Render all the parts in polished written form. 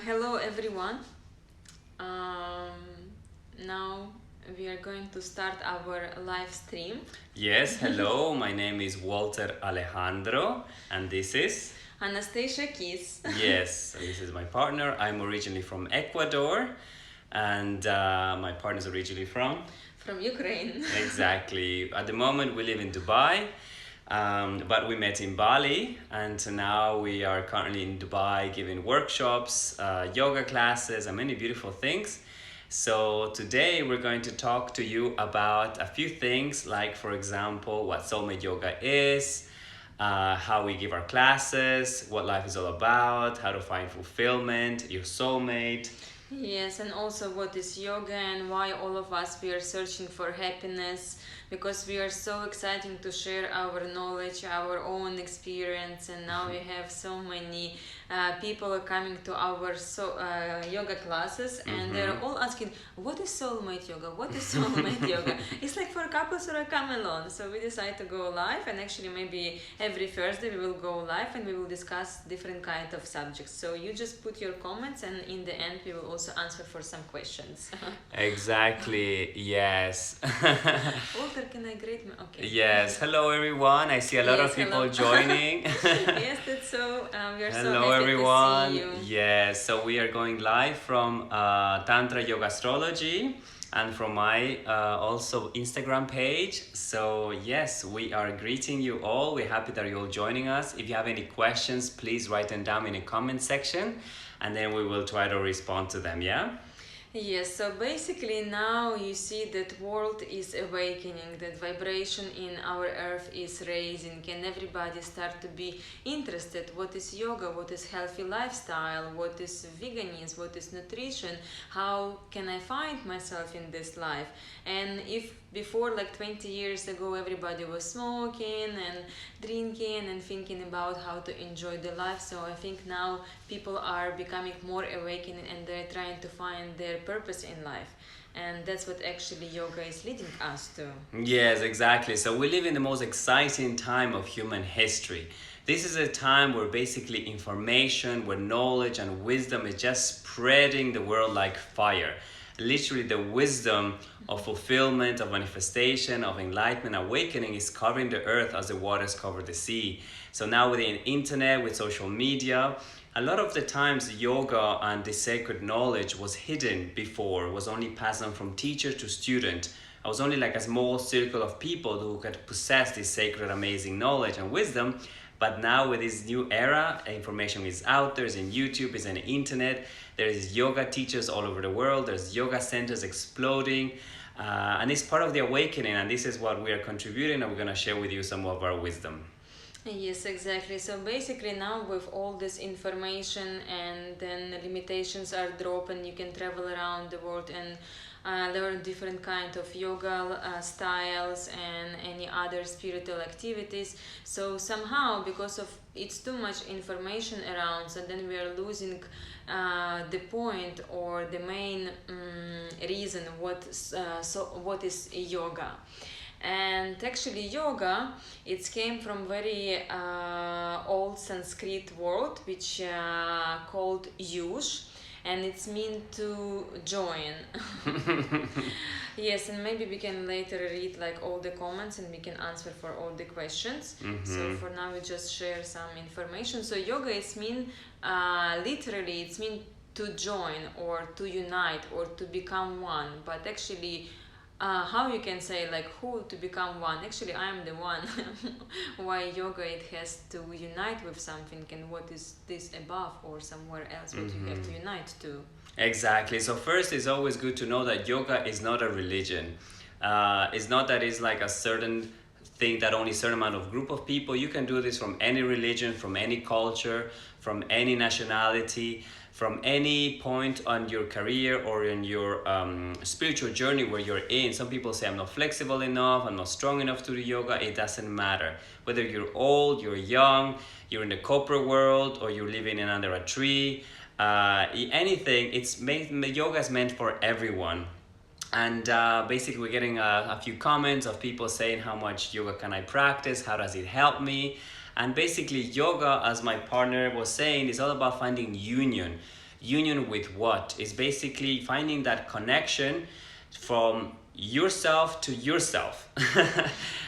Hello everyone. Now we are going to start our live stream. Yes, hello, my name is Walter Alejandro, and this is. Anastasia Kiss. Yes, so this is my partner. I'm originally from Ecuador, and my partner's originally from. From Ukraine. Exactly. At the moment, we live in Dubai, but we met in Bali, and now we are currently in Dubai giving workshops, yoga classes, and many beautiful things. So today we're going to talk to you about a few things, like for example, what Soulmate Yoga is, how we give our classes, what life is all about, how to find fulfillment, your soulmate. Yes, and also what is yoga and why all of us we are searching for happiness, because we are so exciting to share our knowledge, our own experience, and now we have so many people are coming to our yoga classes, and they're all asking, what is soulmate yoga? What is soulmate yoga? It's like for couples or a come alone. So we decided to go live, and actually maybe every Thursday we will go live and we will discuss different kind of subjects. So you just put your comments, and in the end we will also answer for some questions. Exactly, yes. Walter, can I greet me? Okay. Yes, hello everyone. I see a lot Yes, of people hello. joining. Yes, that's so. We are so Hello happy everyone. to see you. Yes, so we are going live from Tantra Yoga Astrology and from my also Instagram page. So yes, we are greeting you all. We're happy that you're all joining us. If you have any questions, please write them down in the comment section, and then we will try to respond to them. Yeah. Yes, so basically now you see that world is awakening, that vibration in our earth is raising, and everybody start to be interested what is yoga, what is healthy lifestyle, what is veganism, what is nutrition, how can I find myself in this life. And if before, like 20 years ago, everybody was smoking and drinking and thinking about how to enjoy the life, so I think now people are becoming more awakened and they're trying to find their purpose in life, and that's what actually yoga is leading us to. Yes, exactly. So we live in the most exciting time of human history. This is a time where basically information, where knowledge and wisdom is just spreading the world like fire. Literally, the wisdom of fulfillment, of manifestation, of enlightenment, awakening is covering the earth as the waters cover the sea. So now with the internet, with social media, a lot of the times yoga and the sacred knowledge was hidden before, was only passed on from teacher to student. I was only like a small circle of people who could possess this sacred, amazing knowledge and wisdom. But now with this new era, information is out there, it's in YouTube, it's in the internet. There's yoga teachers all over the world, there's yoga centers exploding. And it's part of the awakening, and this is what we are contributing, and we're going to share with you some of our wisdom. Yes, exactly. So basically now with all this information and then limitations are dropped and you can travel around the world and learn different kind of yoga styles and any other spiritual activities. So somehow, because of it's too much information around, so then we are losing the point or the main reason what is yoga. And actually yoga, it came from very old Sanskrit word which called yush, and it's mean to join. Yes, and maybe we can later read like all the comments and we can answer for all the questions. So for now we just share some information. So yoga is mean literally it's mean to join or to unite or to become one, but actually how you can say like who to become one. Actually I am the one. Why yoga, it has to unite with something, and what is this above or somewhere else what you have to unite to. Exactly. So first, it's always good to know that yoga is not a religion. It's not that it's like a certain thing that only a certain amount of group of people. You can do this from any religion, from any culture, from any nationality, from any point on your career or in your spiritual journey where you're in. Some people say, I'm not flexible enough, I'm not strong enough to do yoga. It doesn't matter. Whether you're old, you're young, you're in the corporate world, or you're living in under a tree, anything, yoga is meant for everyone. And basically we're getting a few comments of people saying how much yoga can I practice, how does it help me. And basically, yoga, as my partner was saying, is all about finding union. Union with what? It's basically finding that connection from yourself to yourself.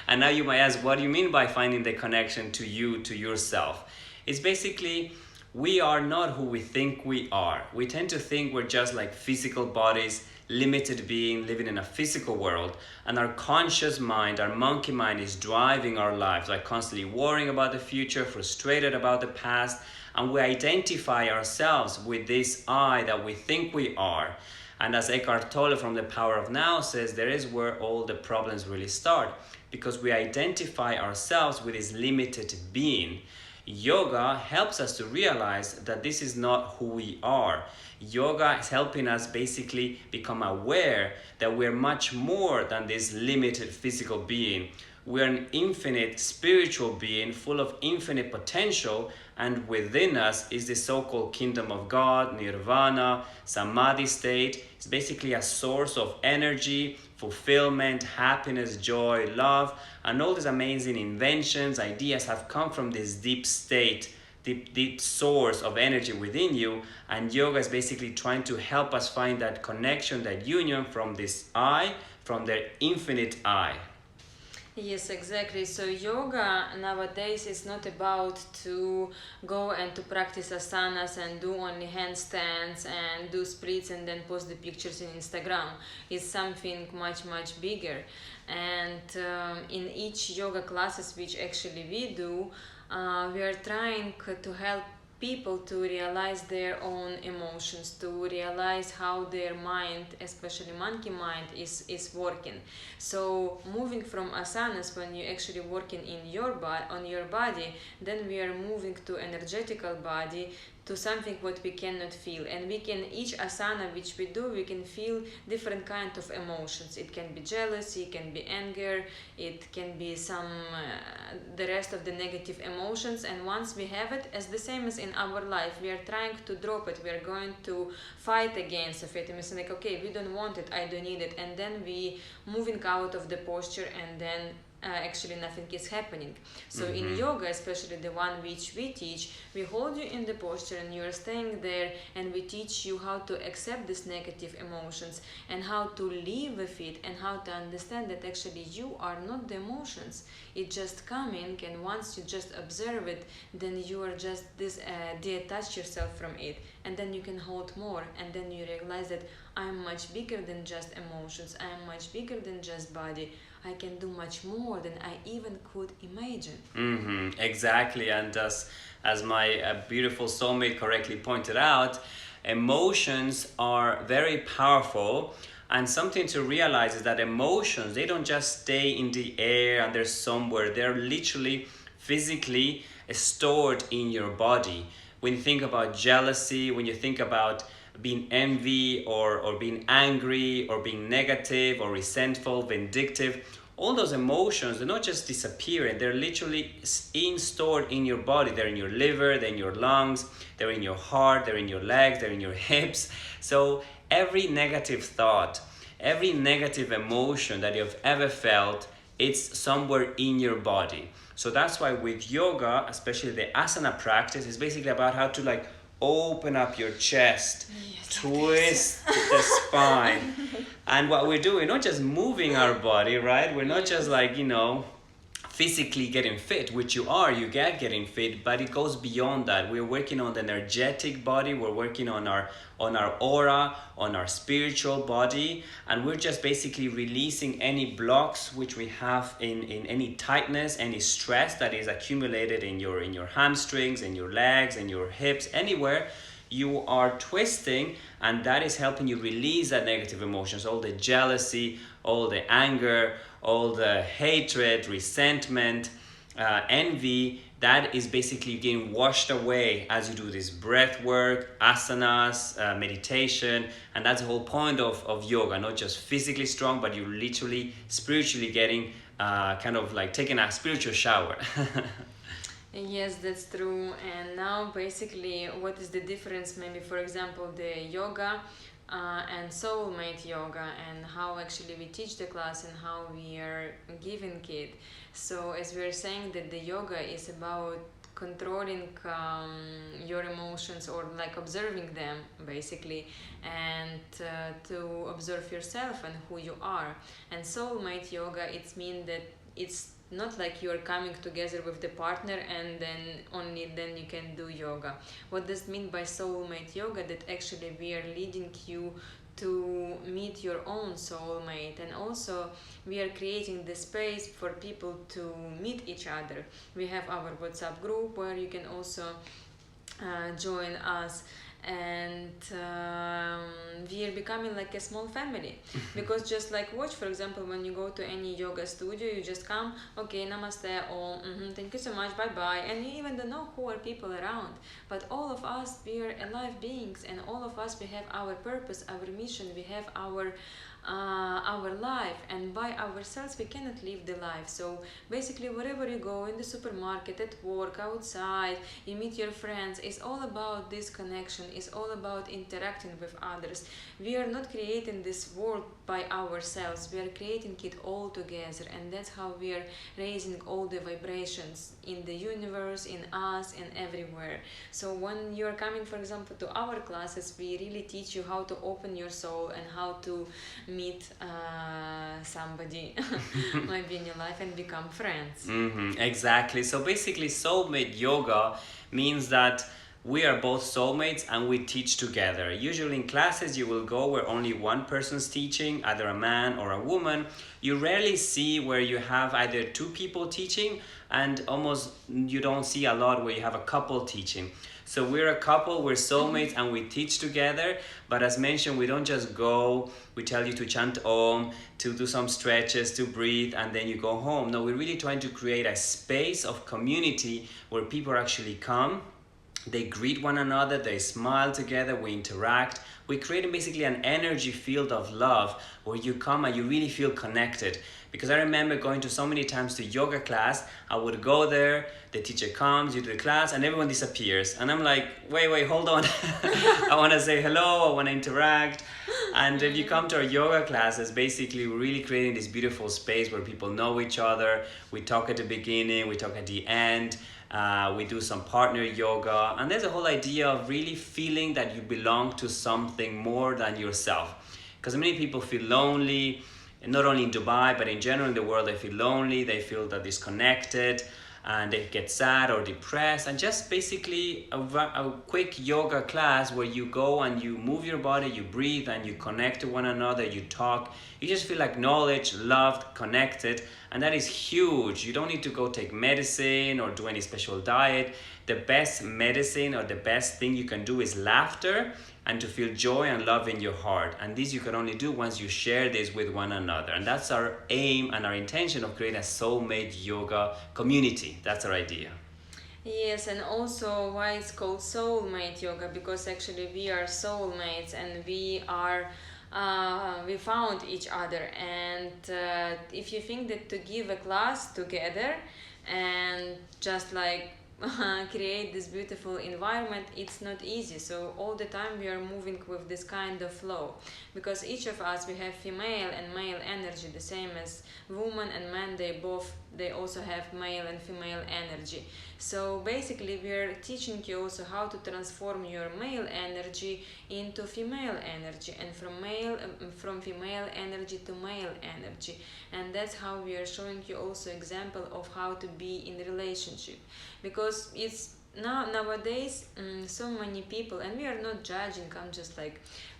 And now you might ask, what do you mean by finding the connection to you, to yourself? It's basically, we are not who we think we are. We tend to think we're just like physical bodies, limited being living in a physical world, and our conscious mind, our monkey mind, is driving our lives, like constantly worrying about the future, frustrated about the past, and we identify ourselves with this I that we think we are. And as Eckhart Tolle from The Power of Now says, there is where all the problems really start, because we identify ourselves with this limited being. Yoga helps us to realize that this is not who we are. Yoga is helping us basically become aware that we're much more than this limited physical being. We're an infinite spiritual being full of infinite potential, and within us is the so-called kingdom of God, nirvana, samadhi state. It's basically a source of energy, fulfillment, happiness, joy, love, and all these amazing inventions, ideas have come from this deep state, deep source of energy within you. And yoga is basically trying to help us find that connection, that union from this I, from the infinite I. Yes, exactly. So yoga nowadays is not about to go and to practice asanas and do only handstands and do splits and then post the pictures in Instagram. It's something much bigger. And in each yoga classes which actually we do, we are trying to help people to realize their own emotions, to realize how their mind, especially monkey mind, is working. So moving from asanas, when you're actually working in your on your body, then we are moving to energetical body, to something what we cannot feel. And we can, each asana which we do, we can feel different kind of emotions. It can be jealousy, it can be anger, it can be some the rest of the negative emotions. And once we have it, as the same as in our life, we are trying to drop it, we are going to fight against it, and we say like, okay, we don't want it, I don't need it, and then we moving out of the posture, and then actually nothing is happening. So in yoga, especially the one which we teach, we hold you in the posture and you're staying there, and we teach you how to accept these negative emotions and how to live with it, and how to understand that actually you are not the emotions. It just coming, and once you just observe it, then you are just detach yourself from it, and then you can hold more, and then you realize that I'm much bigger than just emotions, I am much bigger than just body, I can do much more than I even could imagine. Exactly, and as my beautiful soulmate correctly pointed out, emotions are very powerful. And something to realize is that emotions, they don't just stay in the air and they're somewhere. They're literally, physically stored in your body. When you think about jealousy, when you think about being envy or being angry or being negative or resentful, vindictive, all those emotions, they're not just disappearing, they're literally stored in your body. They're in your liver, they're in your lungs, they're in your heart, they're in your legs, they're in your hips. So every negative thought, every negative emotion that you've ever felt, it's somewhere in your body. So that's why with yoga, especially the asana practice, is basically about how to like open up your chest, yes, twist the spine. And what we're doing, we're not just moving our body, right? We're not just like, physically getting fit, which you get getting fit, but it goes beyond that. We're working on the energetic body, we're working on our aura, on our spiritual body, and we're just basically releasing any blocks which we have in any tightness, any stress that is accumulated in your hamstrings, in your legs, in your hips, anywhere. You are twisting, and that is helping you release that negative emotions, all the jealousy, all the anger, all the hatred, resentment, envy. That is basically getting washed away as you do this breath work, asanas, meditation. And that's the whole point of yoga, not just physically strong, but you're literally spiritually getting kind of like taking a spiritual shower. Yes, that's true. And now basically what is the difference, maybe for example the yoga and soulmate yoga, and how actually we teach the class and how we are giving it. So as we are saying that the yoga is about controlling your emotions, or like observing them basically, and to observe yourself and who you are. And soulmate yoga, it's mean that it's not like you're coming together with the partner and then only then you can do yoga. What does it mean by soulmate yoga? That actually we are leading you to meet your own soulmate, and also we are creating the space for people to meet each other. We have our WhatsApp group where you can also join us, and we are becoming like a small family. Because just like watch, for example, when you go to any yoga studio, you just come, okay, namaste, om, thank you so much, bye bye, and you even don't know who are people around. But all of us, we are alive beings, and all of us, we have our purpose, our mission, we have our life, and by ourselves we cannot live the life. So basically wherever you go, in the supermarket, at work, outside, you meet your friends, it's all about this connection, it's all about interacting with others. We are not creating this world by ourselves, we are creating it all together, and that's how we are raising all the vibrations in the universe, in us, and everywhere. So when you are coming, for example, to our classes, we really teach you how to open your soul and how to meet somebody maybe in your life and become friends. Exactly. So basically, soulmate yoga means that we are both soulmates and we teach together. Usually in classes you will go where only one person's teaching, either a man or a woman. You rarely see where you have either two people teaching, and almost you don't see a lot where you have a couple teaching. So we're a couple, we're soulmates, and we teach together. But as mentioned, we don't just go, we tell you to chant Om, to do some stretches, to breathe, and then you go home. No, we're really trying to create a space of community where people actually come, they greet one another, they smile together, we interact. We create basically an energy field of love where you come and you really feel connected. Because I remember going to so many times to yoga class, I would go there, the teacher comes, you do the class, and everyone disappears. And I'm like, wait, hold on. I want to say hello, I want to interact. And if you come to our yoga classes, basically we're really creating this beautiful space where people know each other. We talk at the beginning, we talk at the end. We do some partner yoga, and there's a whole idea of really feeling that you belong to something more than yourself. Because many people feel lonely, and not only in Dubai, but in general in the world, they feel lonely, they feel that disconnected, and they get sad or depressed. And just basically a quick yoga class where you go and you move your body, you breathe, and you connect to one another, you talk. You just feel acknowledged, loved, connected, and that is huge. You don't need to go take medicine or do any special diet. The best medicine or the best thing you can do is laughter, and to feel joy and love in your heart. And this you can only do once you share this with one another. And that's our aim and our intention of creating a soulmate yoga community. That's our idea. Yes, and also why it's called soulmate yoga, because actually we are soulmates, and we found each other. And if you think that to give a class together and just like create this beautiful environment, it's not easy. So all the time we are moving with this kind of flow, because each of us, we have female and male energy, the same as woman and man, they also have male and female energy. So basically we are teaching you also how to transform your male energy into female energy, and from female energy to male energy. And that's how we are showing you also example of how to be in relationship, because it's nowadays so many people, and we are not judging,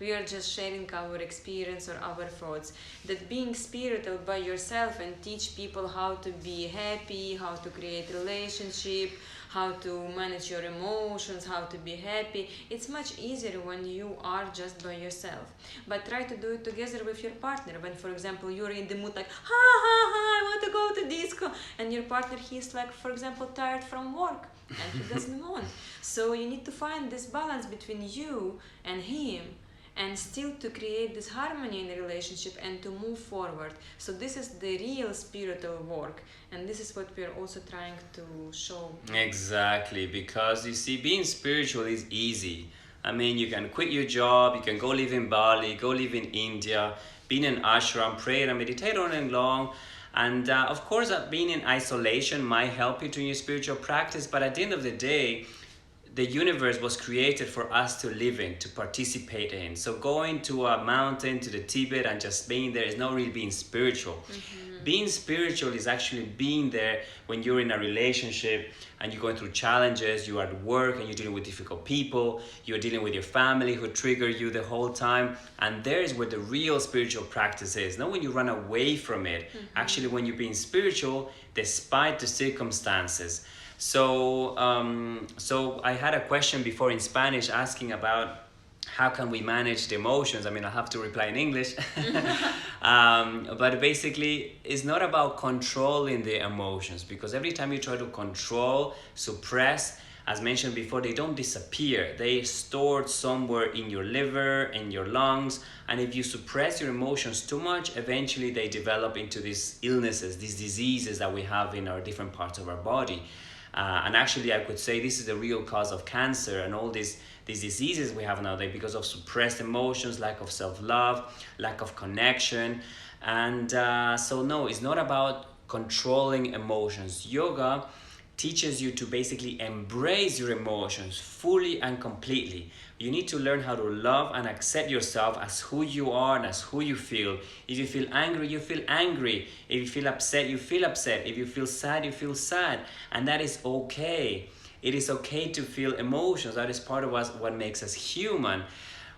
we are just sharing our experience or our thoughts, that being spiritual by yourself and teach people how to be happy, how to create relationship, how to manage your emotions, how to be happy. It's much easier when you are just by yourself. But try to do it together with your partner. When, for example, you're in the mood like, I want to go to disco, and your partner, he's like, for example, tired from work, and he doesn't want. So you need to find this balance between you and him, and still to create this harmony in the relationship and to move forward. So this is the real spiritual work, and this is what we are also trying to show. Exactly, because you see, being spiritual is easy. I mean, you can quit your job, you can go live in Bali, go live in India, be in an ashram, pray and meditate all day long. And of course, being in isolation might help you to your spiritual practice, but at the end of the day, the universe was created for us to live in, to participate in. So going to a mountain, to the Tibet, and just being there is not really being spiritual. Being spiritual is actually being there when you're in a relationship and you're going through challenges, you're at work and you're dealing with difficult people, you're dealing with your family who trigger you the whole time. And there is where the real spiritual practice is. Not when you run away from it, actually when you're being spiritual despite the circumstances. So I had a question before in Spanish asking about how can we manage the emotions. I mean, I have to reply in English. But basically, it's not about controlling the emotions, because every time you try to control, suppress, as mentioned before, they don't disappear. They stored somewhere in your liver, in your lungs. And if you suppress your emotions too much, eventually they develop into these illnesses, these diseases that we have in our different parts of our body. And actually, I could say this is the real cause of cancer and all these diseases we have nowadays, because of suppressed emotions, lack of self-love, lack of connection. And so no, it's not about controlling emotions. Yoga teaches you to basically embrace your emotions fully and completely. You need to learn how to love and accept yourself as who you are and as who you feel. If you feel angry, you feel angry. If you feel upset, you feel upset. If you feel sad, you feel sad. And that is okay. It is okay to feel emotions. That is part of what makes us human.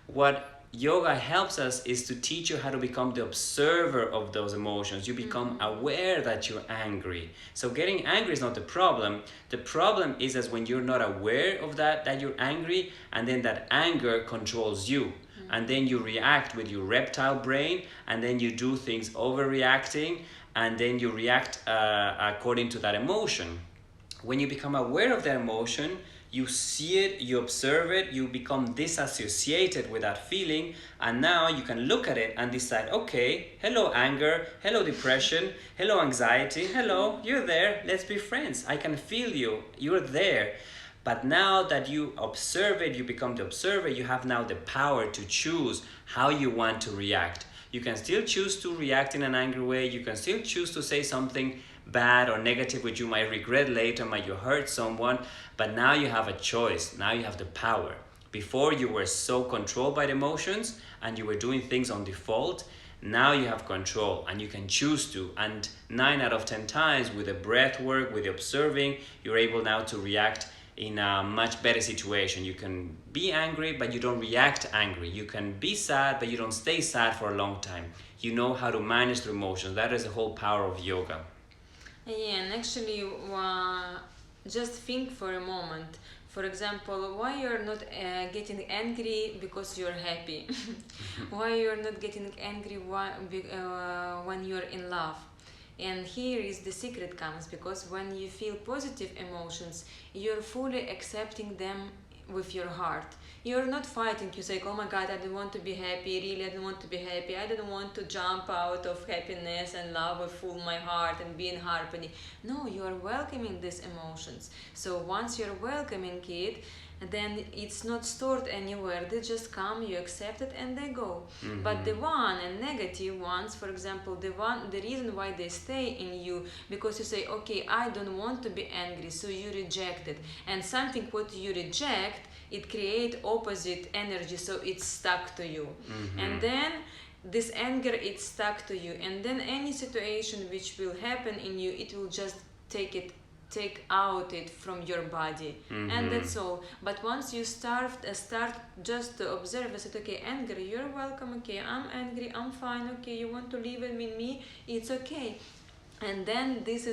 What yoga helps us is to teach you how to become the observer of those emotions. You become aware that you're angry. So getting angry is not the problem. The problem is as when you're not aware of that you're angry, and then that anger controls you. And then you react with your reptile brain, and then you do things overreacting, and then you react according to that emotion. When you become aware of that emotion, you see it, you observe it, you become disassociated with that feeling, and now you can look at it and decide, okay, hello anger, hello depression, hello anxiety, hello, you're there, let's be friends. I can feel you, you're there. But now that you observe it, you become the observer, you have now the power to choose how you want to react. You can still choose to react in an angry way, you can still choose to say something bad or negative which you might regret later, might you hurt someone, but now you have a choice, now you have the power. Before you were so controlled by the emotions and you were doing things on default. Now you have control and you can choose to, and 9 out of 10 times with the breath work, with the observing, you're able now to react in a much better situation. You can be angry but you don't react angry. You can be sad but you don't stay sad for a long time. You know how to manage the emotions. That is the whole power of yoga. Yeah, and actually, just think for a moment. For example, why you're not getting angry because you're happy? Why you're not getting angry when you're in love? And here is the secret comes, because when you feel positive emotions, you're fully accepting them with your heart. You're not fighting. You say, oh my God, I don't want to be happy. Really, I don't want to be happy. I don't want to jump out of happiness and love with full my heart and be in harmony. No, you are welcoming these emotions. So once you're welcoming it, then it's not stored anywhere. They just come, you accept it, and they go. But the one and negative ones, for example, the reason why they stay in you, because you say, okay, I don't want to be angry, so you reject it. And something what you reject, it creates opposite energy, so it's stuck to you. And then this anger, it's stuck to you. And then any situation which will happen in you, it will just take out it from your body. And that's all. But once you start just to observe, I said, okay, anger, you're welcome, okay, I'm angry, I'm fine, okay, you want to live with me, it's okay. And then this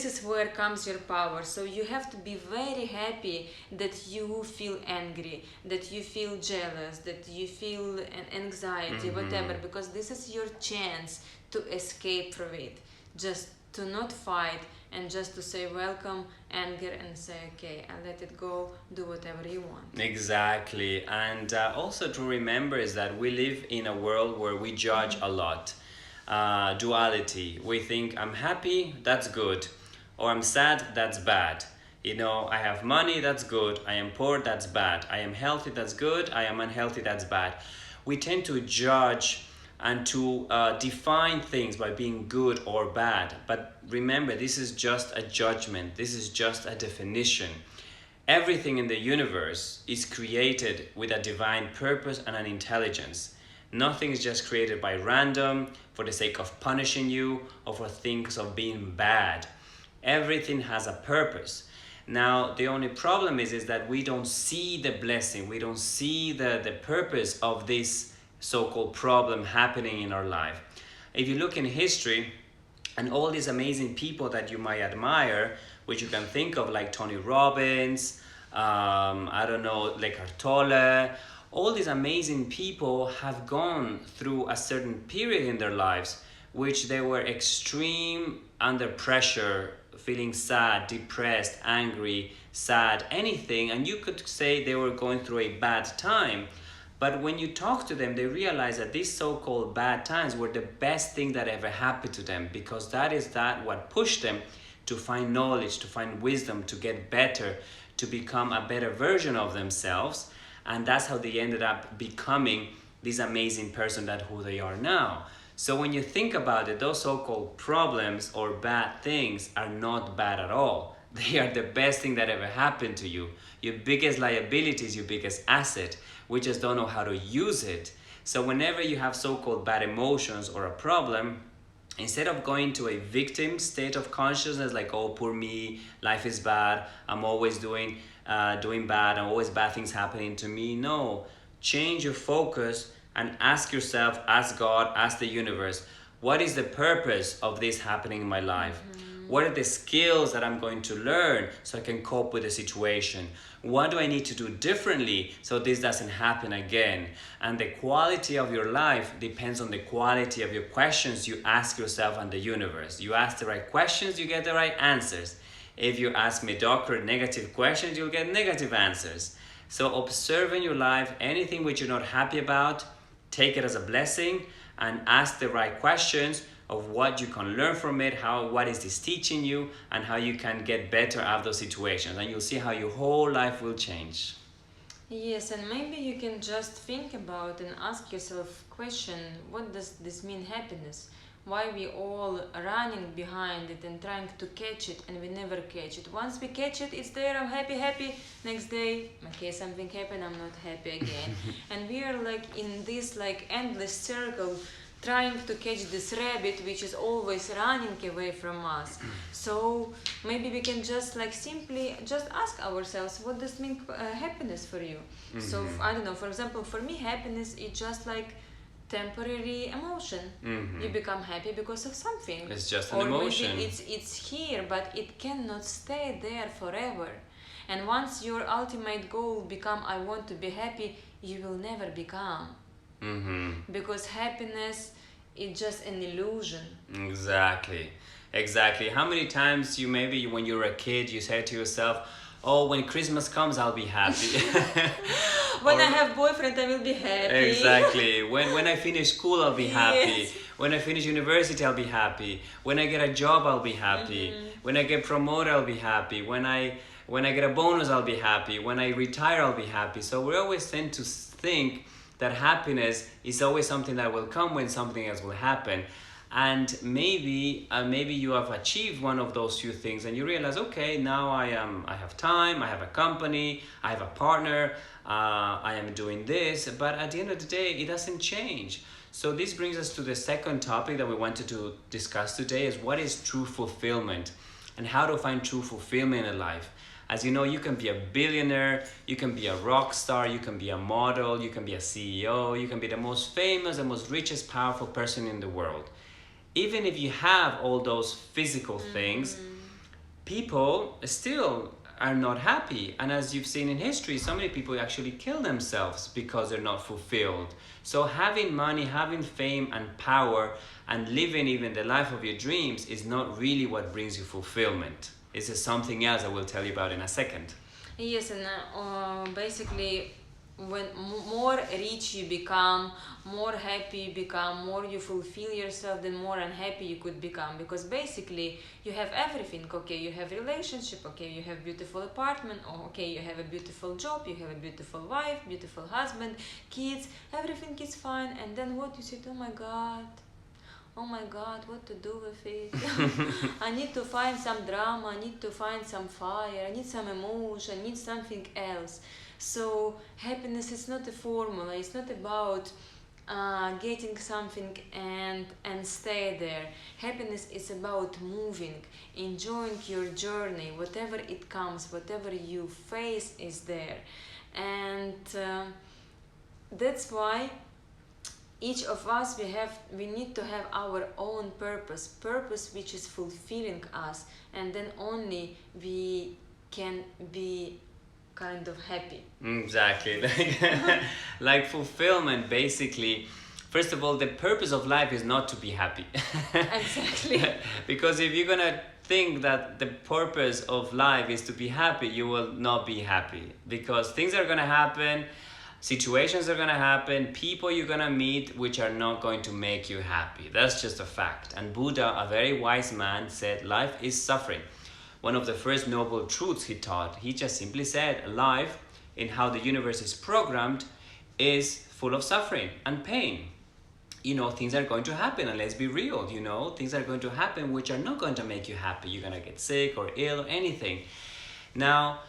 is where comes your power. So you have to be very happy that you feel angry, that you feel jealous, that you feel an anxiety, whatever, because this is your chance to escape from it. Just to not fight, and just to say welcome anger and say, okay, I let it go, do whatever you want. Exactly. And also to remember is that we live in a world where we judge a lot. Duality. We think I'm happy, that's good, or I'm sad, that's bad. I have money, that's good. I am poor, that's bad. I am healthy, that's good. I am unhealthy, that's bad. We tend to judge and to define things by being good or bad. But remember, this is just a judgment. This is just a definition. Everything in the universe is created with a divine purpose and an intelligence. Nothing is just created by random, for the sake of punishing you, or for things of being bad. Everything has a purpose. Now, the only problem is that we don't see the blessing, we don't see the purpose of this so-called problem happening in our life. If you look in history, and all these amazing people that you might admire, which you can think of like Tony Robbins, Eckhart Tolle, all these amazing people have gone through a certain period in their lives which they were extreme under pressure, feeling sad, depressed, angry, sad, anything, and you could say they were going through a bad time. But when you talk to them, they realize that these so-called bad times were the best thing that ever happened to them, because that what pushed them to find knowledge, to find wisdom, to get better, to become a better version of themselves. And that's how they ended up becoming this amazing person that who they are now. So when you think about it, those so-called problems or bad things are not bad at all. They are the best thing that ever happened to you. Your biggest liability is your biggest asset. We just don't know how to use it. So whenever you have so-called bad emotions or a problem, instead of going to a victim state of consciousness, like, oh, poor me, life is bad, I'm always doing bad, and always bad things happening to me. No, change your focus and ask yourself, ask God, ask the universe, what is the purpose of this happening in my life? What are the skills that I'm going to learn so I can cope with the situation? What do I need to do differently so this doesn't happen again? And the quality of your life depends on the quality of your questions you ask yourself and the universe. You ask the right questions, you get the right answers. If you ask mediocre, negative questions, you'll get negative answers. So observe in your life anything which you're not happy about, take it as a blessing, and ask the right questions of what you can learn from it, what is this teaching you, and how you can get better out of those situations. And you'll see how your whole life will change. Yes, and maybe you can just think about and ask yourself question, what does this mean, happiness? Why we all running behind it and trying to catch it, and we never catch it. Once we catch it, it's there, I'm happy. Next day, okay, something happened, I'm not happy again. And we are like in this like endless circle, trying to catch this rabbit which is always running away from us. So maybe we can just like simply just ask ourselves, what does mean happiness for you? So I don't know, for example, for me happiness is just like temporary emotion. You become happy because of something. It's just an emotion. Or maybe it's here, but it cannot stay there forever. And once your ultimate goal become I want to be happy, you will never become. Because happiness is just an illusion. Exactly. How many times maybe when you were a kid you said to yourself, oh, when Christmas comes I'll be happy. When I have boyfriend I will be happy. Exactly. When I finish school I'll be happy. Yes. When I finish university I'll be happy. When I get a job I'll be happy. When I get promoted I'll be happy. When I get a bonus I'll be happy. When I retire I'll be happy. So we always tend to think that happiness is always something that will come when something else will happen. And maybe you have achieved one of those few things and you realize, okay, now I have time, I have a company, I have a partner, I am doing this, but at the end of the day it doesn't change. So this brings us to the second topic that we wanted to discuss today, is what is true fulfillment and how to find true fulfillment in life. As you know, you can be a billionaire, you can be a rock star, you can be a model, you can be a CEO, you can be the most famous, the most richest, powerful person in the world. Even if you have all those physical things, people still are not happy. And as you've seen in history, so many people actually kill themselves because they're not fulfilled. So having money, having fame and power, and living even the life of your dreams is not really what brings you fulfillment. This is something else I will tell you about in a second. Yes, and basically when more rich you become, more happy you become, more you fulfill yourself, then more unhappy you could become, because basically you have everything. Okay, you have relationship, okay, you have beautiful apartment, or okay, you have a beautiful job, you have a beautiful wife, beautiful husband, kids, everything is fine, and then what you say, oh my god, what to do with it? I need to find some drama, I need to find some fire, I need some emotion, I need something else. So happiness is not a formula, it's not about getting something and stay there. Happiness is about moving, enjoying your journey, whatever it comes, whatever you face is there. And that's why each of us, we need to have our own purpose which is fulfilling us, and then only we can be kind of happy. Exactly. Like fulfillment, basically. First of all, the purpose of life is not to be happy. Exactly. Because if you're gonna think that the purpose of life is to be happy, you will not be happy, because things are gonna happen, situations are gonna happen, people you're gonna meet which are not going to make you happy. That's just a fact. And Buddha, a very wise man, said life is suffering. One of the first noble truths he taught, he just simply said life, in how the universe is programmed, is full of suffering and pain. Things are going to happen, and let's be real, things are going to happen which are not going to make you happy. You're gonna get sick or ill or anything. Now,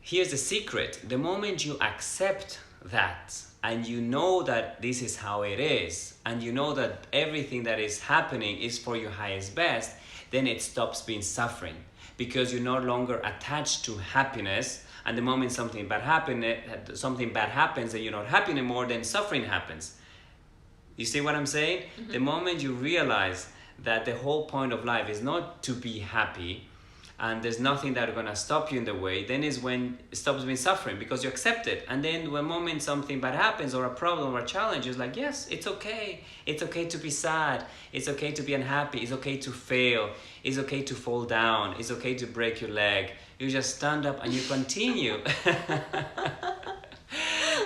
here's the secret. The moment you accept that, and you know that this is how it is, and you know that everything that is happening is for your highest best, then it stops being suffering, because you're no longer attached to happiness. And the moment something bad happens and you're not happy anymore, then suffering happens. You see what I'm saying? Mm-hmm. The moment you realize that the whole point of life is not to be happy, and there's nothing that's gonna stop you in the way, then is when it stops being suffering, because you accept it. And then the moment something bad happens, or a problem or a challenge, is like, yes, it's okay. It's okay to be sad. It's okay to be unhappy. It's okay to fail. It's okay to fall down. It's okay to break your leg. You just stand up and you continue.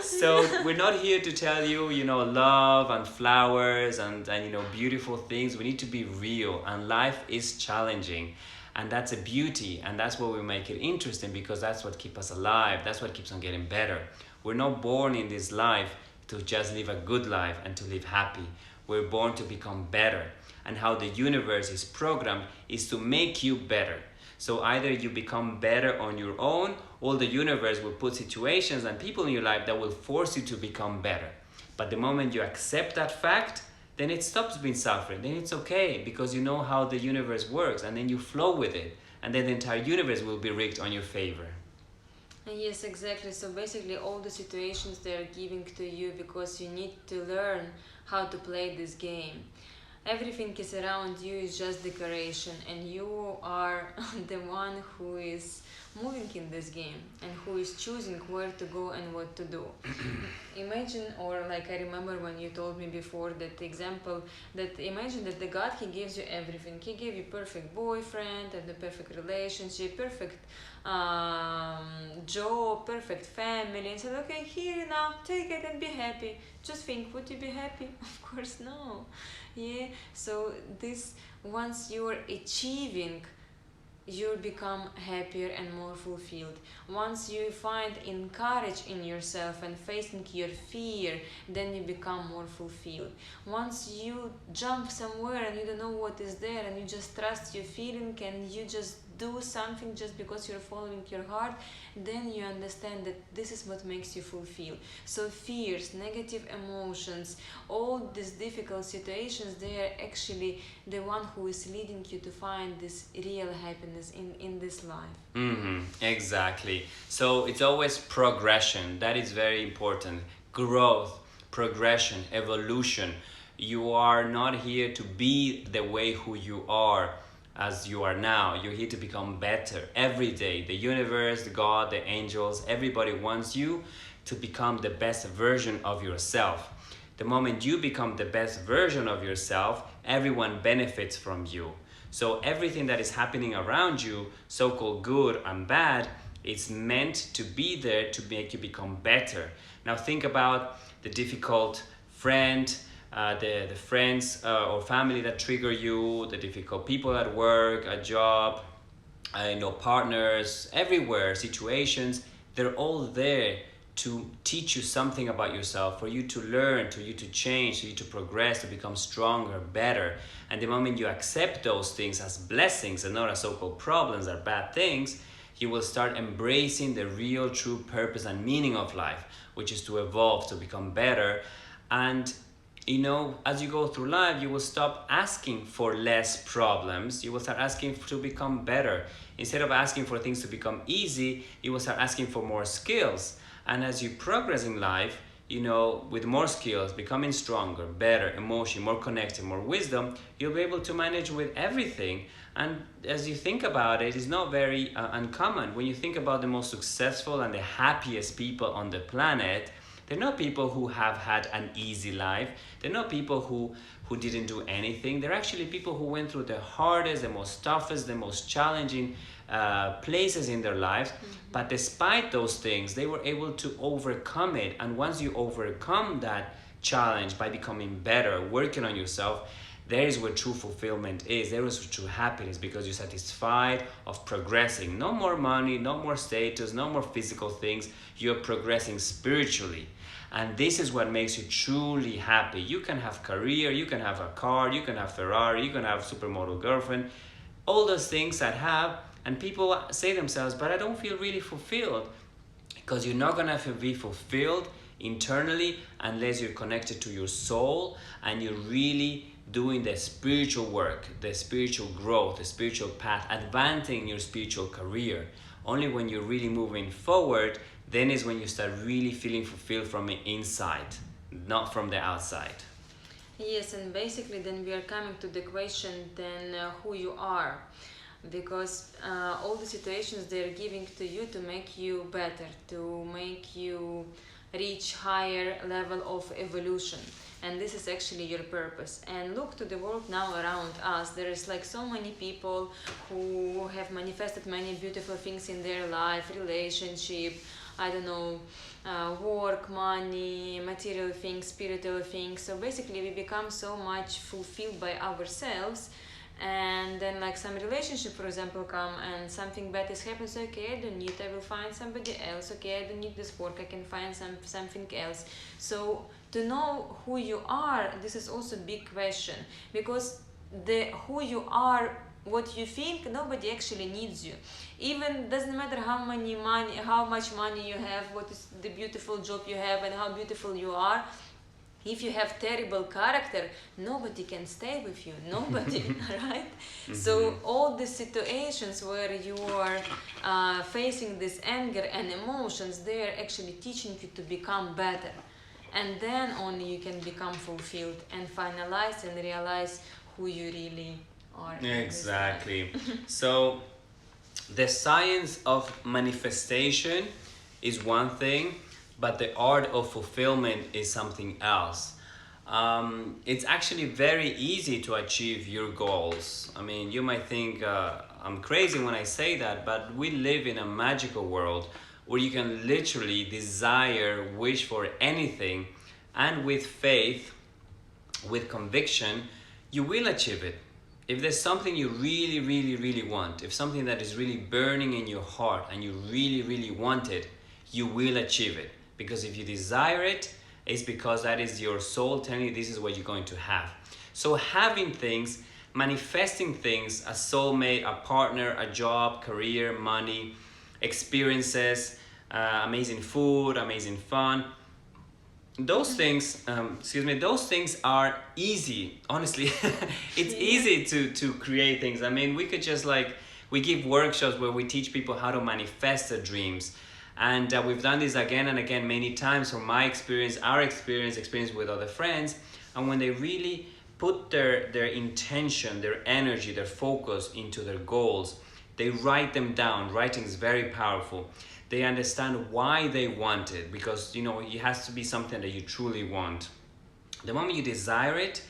So we're not here to tell you, love and flowers and beautiful things. We need to be real, and life is challenging. And that's a beauty, and that's what will make it interesting, because that's what keeps us alive. That's what keeps on getting better. We're not born in this life to just live a good life and to live happy. We're born to become better. And how the universe is programmed is to make you better. So either you become better on your own, or the universe will put situations and people in your life that will force you to become better. But the moment you accept that fact, then it stops being suffering. Then it's okay, because you know how the universe works, and then you flow with it, and then the entire universe will be rigged on your favor. Yes, exactly. So basically all the situations they are giving to you because you need to learn how to play this game. Everything is around you is just decoration, and you are the one who is moving in this game and who is choosing where to go and what to do. Imagine, or like I remember when you told me before that example, that imagine that the God, he gives you everything. He gave you perfect boyfriend and the perfect relationship, perfect job, perfect family, and said, okay, here now, take it and be happy. Just think, would you be happy? Of course no. Yeah, so this, once you're achieving, you become happier and more fulfilled. Once you find courage in yourself and facing your fear, then you become more fulfilled. Once you jump somewhere and you don't know what is there, and you just trust your feeling and you just do something just because you're following your heart, then you understand that this is what makes you fulfilled. So fears, negative emotions, all these difficult situations, they are actually the one who is leading you to find this real happiness in this life. Mm-hmm. Exactly. So it's always progression. That is very important. Growth, progression, evolution. You are not here to be the way who you are as you are now. You're here to become better every day. The universe, the God, the angels, everybody wants you to become the best version of yourself. The moment you become the best version of yourself, everyone benefits from you. So everything that is happening around you, so-called good and bad, It's meant to be there to make you become better. Now think about the difficult friend, the friends or family that trigger you, the difficult people at work, a job, partners, everywhere, situations. They're all there to teach you something about yourself, for you to learn, for you to change, for you to progress, to become stronger, better. And the moment you accept those things as blessings and not as so-called problems or bad things, you will start embracing the real true purpose and meaning of life, which is to evolve, to become better. And as you go through life, you will stop asking for less problems. You will start asking to become better. Instead of asking for things to become easy, you will start asking for more skills. And as you progress in life, with more skills, becoming stronger, better, emotion, more connected, more wisdom, you'll be able to manage with everything. And as you think about it, it's not very uncommon. When you think about the most successful and the happiest people on the planet, they're not people who have had an easy life. They're not people who didn't do anything. They're actually people who went through the hardest, the most toughest, the most challenging places in their lives. But despite those things, they were able to overcome it. And once you overcome that challenge by becoming better, working on yourself, there is where true fulfillment is. There is true happiness, because you're satisfied of progressing. No more money, no more status, no more physical things. You're progressing spiritually. And this is what makes you truly happy. You can have career, you can have a car, you can have Ferrari, you can have supermodel girlfriend, all those things that have, and people say themselves, but I don't feel really fulfilled. Because you're not gonna be fulfilled internally unless you're connected to your soul and you're really doing the spiritual work, the spiritual growth, the spiritual path, advancing your spiritual career. Only when you're really moving forward, then is when you start really feeling fulfilled from the inside, not from the outside. Yes, and basically then we are coming to the question then who you are, because all the situations they're giving to you to make you better, to make you reach higher level of evolution. And this is actually your purpose. And look to the world now around us. There is like so many people who have manifested many beautiful things in their life, relationship, I don't know, work, money, material things, spiritual things. So basically we become so much fulfilled by ourselves, and then like some relationship, for example, come and something bad is happening. So okay, I don't need, I will find somebody else. Okay, I don't need this work, I can find something else. So to know who you are, this is also a big question, because the who you are, what you think, nobody actually needs you. Even doesn't matter how much money you have, what is the beautiful job you have, and how beautiful you are. If you have terrible character, nobody can stay with you. Nobody, right? So all the situations where you are facing this anger and emotions, they are actually teaching you to become better. And then only you can become fulfilled and finalize and realize who you really are. Exactly. So the science of manifestation is one thing, but the art of fulfillment is something else. It's actually very easy to achieve your goals. I mean, you might think I'm crazy when I say that, but we live in a magical world where you can literally desire, wish for anything, and with faith, with conviction, you will achieve it. If there's something you really, really, really want, if something that is really burning in your heart and you really, really want it, you will achieve it. Because if you desire it, it's because that is your soul telling you this is what you're going to have. So having things, manifesting things, a soulmate, a partner, a job, career, money, experiences, amazing food, amazing fun, those things, those things are easy. Honestly, it's easy to create things. I mean, we could just we give workshops where we teach people how to manifest their dreams. And we've done this again and again many times from my experience, our experience with other friends. And when they really put their intention, their energy, their focus into their goals, they write them down. Writing is very powerful. They understand why they want it, because it has to be something that you truly want. The moment you desire it,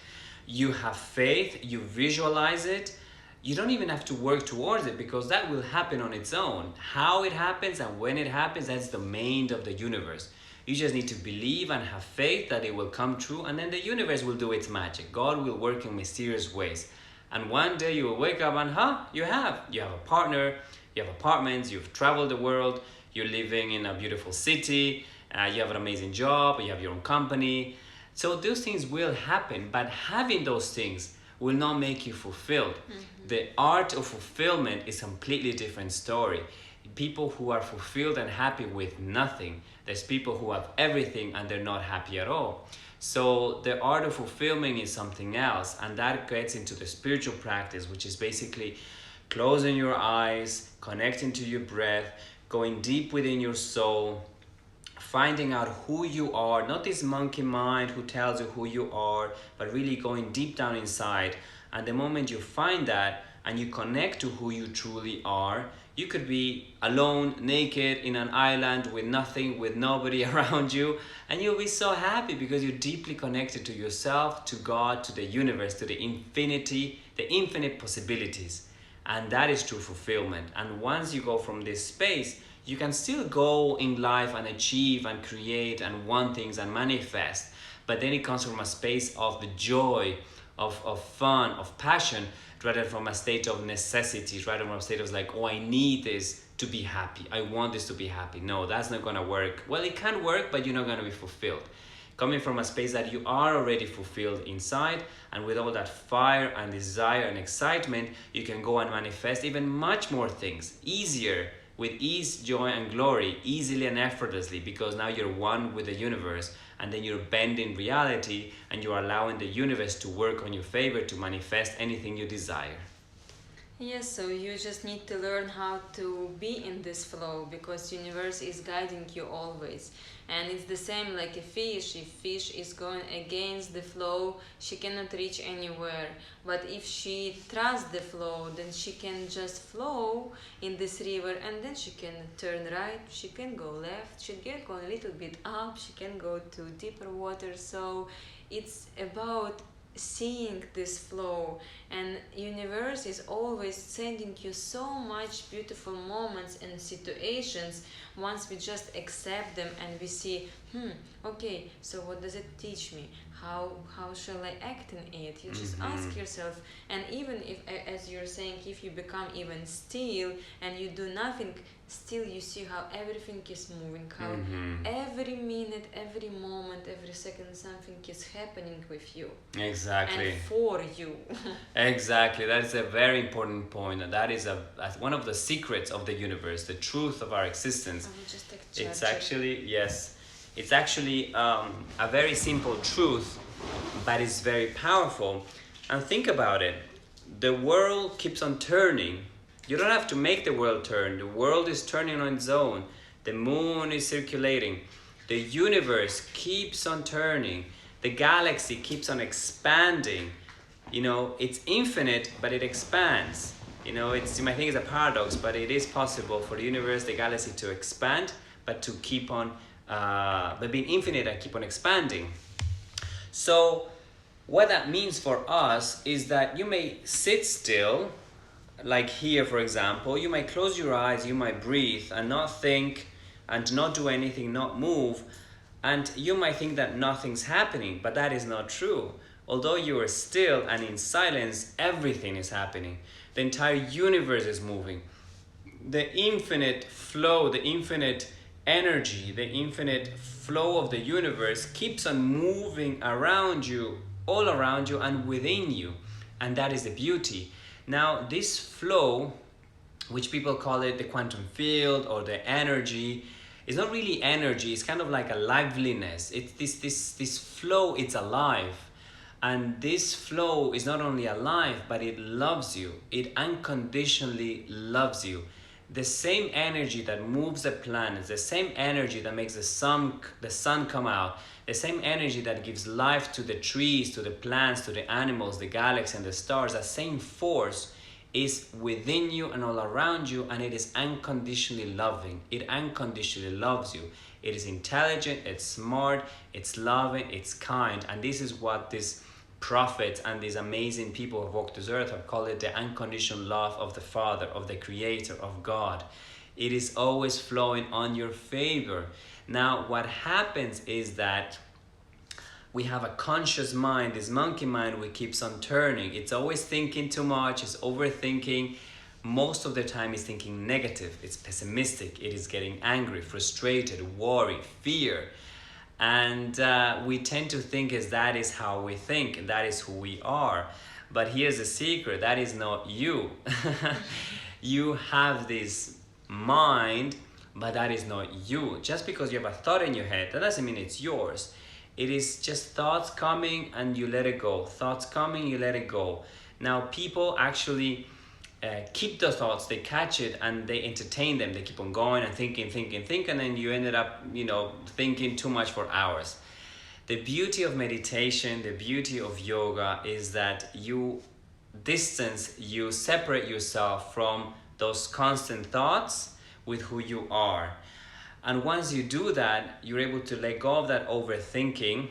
you have faith, you visualize it, you don't even have to work towards it, because that will happen on its own. How it happens and when it happens, that's the main of the universe. You just need to believe and have faith that it will come true, and then the universe will do its magic. God will work in mysterious ways. And one day you will wake up and you have a partner, you have apartments, you've traveled the world, you're living in a beautiful city, you have an amazing job, you have your own company. So those things will happen, but having those things will not make you fulfilled. The art of fulfillment is a completely different story. People who are fulfilled and happy with nothing. There's people who have everything and they're not happy at all. So the art of fulfillment is something else, and that gets into the spiritual practice, which is basically closing your eyes, connecting to your breath, going deep within your soul, finding out who you are, not this monkey mind who tells you who you are, but really going deep down inside. And the moment you find that and you connect to who you truly are, you could be alone, naked, in an island with nothing, with nobody around you, and you'll be so happy because you're deeply connected to yourself, to God, to the universe, to the infinity, the infinite possibilities. And that is true fulfillment. And once you go from this space, you can still go in life and achieve and create and want things and manifest. But then it comes from a space of the joy, of fun, of passion, rather than from a state of necessity, rather than from a state of like, oh, I need this to be happy. I want this to be happy. No, that's not going to work. Well, it can work, but you're not going to be fulfilled. Coming from a space that you are already fulfilled inside, and with all that fire and desire and excitement, you can go and manifest even much more things, easier, with ease, joy, and glory, easily and effortlessly, because now you're one with the universe, and then you're bending reality, and you're allowing the universe to work on your favor to manifest anything you desire. Yes, so you just need to learn how to be in this flow, because universe is guiding you always. And it's the same like a fish. If fish is going against the flow, she cannot reach anywhere. But if she trusts the flow, then she can just flow in this river, and then she can turn right, she can go left, she can go a little bit up, she can go to deeper water. So it's about seeing this flow, and universe is always sending you so much beautiful moments and situations. Once we just accept them and we see, okay, so what does it teach me? How shall I act in it? You just ask yourself. And even if, as you're saying, if you become even still and you do nothing, still you see how everything is moving, how every minute, every moment, every second something is happening with you. Exactly. And for you. Exactly. That is a very important point, and that is one of the secrets of the universe, the truth of our existence. It's actually, yes, it's actually a very simple truth, but it's very powerful. And think about it. The world keeps on turning. You don't have to make the world turn. The world is turning on its own. The moon is circulating. The universe keeps on turning. The galaxy keeps on expanding. You know, it's infinite, but it expands. You know, you might think it's a paradox, but it is possible for the universe, the galaxy, to expand, but to keep on, but being infinite and keep on expanding. So what that means for us is that you may sit still, like here, for example. You might close your eyes, you might breathe and not think and not do anything, not move. And you might think that nothing's happening, but that is not true. Although you are still and in silence, everything is happening. The entire universe is moving. The infinite flow, the infinite energy, the infinite flow of the universe keeps on moving around you, all around you and within you. And that is the beauty. Now, this flow, which people call it the quantum field or the energy, is not really energy. It's kind of like a liveliness. It's this flow, it's alive. And this flow is not only alive, but it loves you. It unconditionally loves you. The same energy that moves the planets, the same energy that makes the sun come out, the same energy that gives life to the trees, to the plants, to the animals, the galaxy and the stars, that same force is within you and all around you, and it is unconditionally loving. It unconditionally loves you. It is intelligent, it's smart, it's loving, it's kind, and this is what this prophets and these amazing people who walked this earth have called it the unconditional love of the Father, of the Creator, of God. It is always flowing on your favor. Now, what happens is that we have a conscious mind, this monkey mind, we keeps on turning. It's always thinking too much, it's overthinking. Most of the time it's thinking negative, it's pessimistic, it is getting angry, frustrated, worried, fear. And we tend to think as that is how we think, and that is who we are. But here's the secret, that is not you. You have this mind, but that is not you. Just because you have a thought in your head, that doesn't mean it's yours. It is just thoughts coming and you let it go. Thoughts coming, you let it go. Now people actually keep the thoughts, they catch it and they entertain them. They keep on going and thinking, and then you ended up, thinking too much for hours. The beauty of meditation, the beauty of yoga is that you separate yourself from those constant thoughts with who you are. And once you do that, you're able to let go of that overthinking